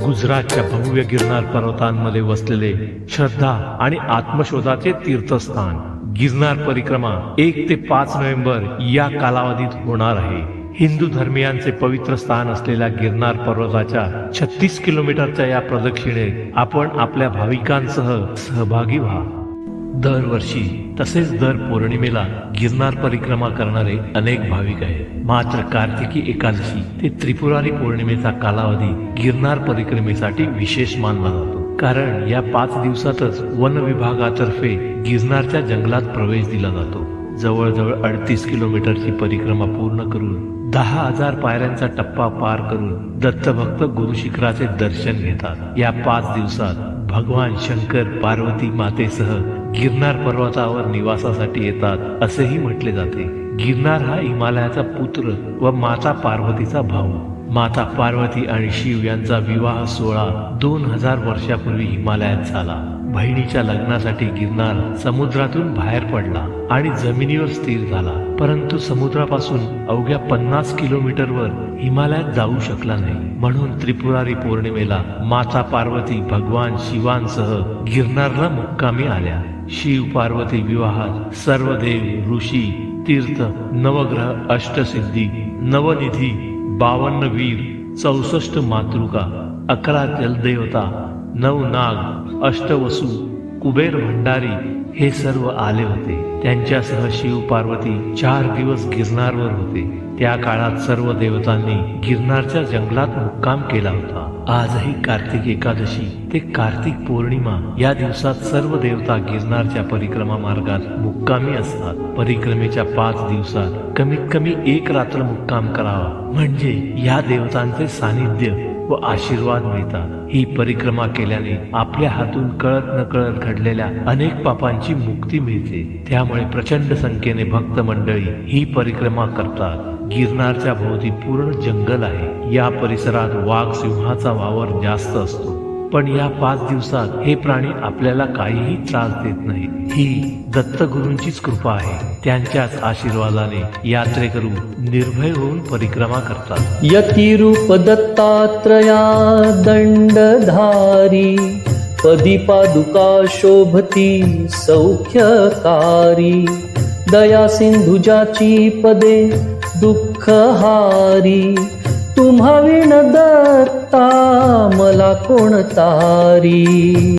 गुजरातच्या भव्य गिरनार पर्वतांमध्ये वसलेले श्रद्धा आणि आत्मशोधाचे तीर्थस्थान गिरनार परिक्रमा 1 ते 5 नोव्हेंबर या कालावधीत होणार आहे. हिंदू धर्मियांचे पवित्र स्थान असलेल्या गिरनार पर्वताच्या 36 किलोमीटरच्या या प्रदक्षिणेत आपण आपल्या भाविकांसह सहभागी व्हा. दरवर्षी तसेच दर पौर्णिमेला गिरनार परिक्रमा करणारे अनेक भाविक आहेत. मात्र कार्तिकी एकादशी ते त्रिपुरारी पौर्णिमेचा कालावधी गिरनार परिक्रमेसाठी विशेष मानला जातो. कारण या 5 दिवसातच वन विभागातर्फे गिरनारच्या जंगलात प्रवेश दिला जातो. जवळजवळ 38 किलोमीटरची परिक्रमा पूर्ण करून 10,000 पायऱ्यांचा टप्पा पार करून दत्तभक्त गुरु शिखराचे दर्शन घेतात. या 5 दिवसात भगवान शंकर पार्वती मातेसह गिरनार पर्वतावर निवासासाठी येतात असेही म्हटले जाते. गिरनार हा हिमालयाचा पुत्र व माता पार्वतीचा भाऊ. माता पार्वती आणि शिव यांचा विवाह सोहळा 2000 वर्षापूर्वी हिमालयात झाला. बहिणीच्या लग्नासाठी गिरनार समुद्रातून बाहेर पडला आणि जमिनीवर स्थिर झाला. परंतु समुद्रापासून अवघ्या 50 किलोमीटरवर हिमालयात जाऊ शकला नाही. म्हणून त्रिपुरारी पौर्णिमेला माता पार्वती भगवान शिवांसह गिरनारला मुक्कामी आल्या. शिव पार्वती विवाहात सर्व देव, ऋषी, तीर्थ, नवग्रह, अष्टसिद्धी, नवनिधी, 52 वीर, 64 मातृका, 11 जलदेवता, 9 नाग, अष्टवसू, कुबेर भंडारी हे सर्व आले होते. त्यांच्यासह शिव पार्वती 4 दिवस गिरनारवर होते. त्या काळात सर्व देवतांनी गिरनारच्या जंगलात मुक्काम केला होता. आजही कार्तिक एकादशी ते कार्तिक पौर्णिमा या दिवसात सर्व देवता गिरनारच्या परिक्रमा मार्गात मुक्कामी असतात. परिक्रमेच्या 5 दिवसात कमीत कमी 1 रात्र मुक्काम करावा, म्हणजे या देवतांचे सानिध्य व आशीर्वाद मिळतात. ही परिक्रमा केल्याने आपल्या हातून कळत नकळत घडलेल्या अनेक पापांची मुक्ती मिळते. त्यामुळे प्रचंड संख्येने भक्त मंडळी ही परिक्रमा करतात. गिरनारच्या भोवती पूर्ण जंगल आहे. या परिसरात वाघ, सिंहाचा वावर जास्त असतो. पण या 5 दिवसात हे प्राणी आपल्याला काहीही त्रास देत नाही. ही दत्तगुरूंचीच कृपा आहे. त्यांच्याच आशीर्वादाने यात्रेकरू निर्भय होऊन परिक्रमा करतात. यतिरूप दत्तात्रया दंडधारी, पदी पादुका शोभती सौख्यकारी, दया सिंधुजाची पदे दुःखहारी, तुम्हा विण दत्ता मला कोण तारी.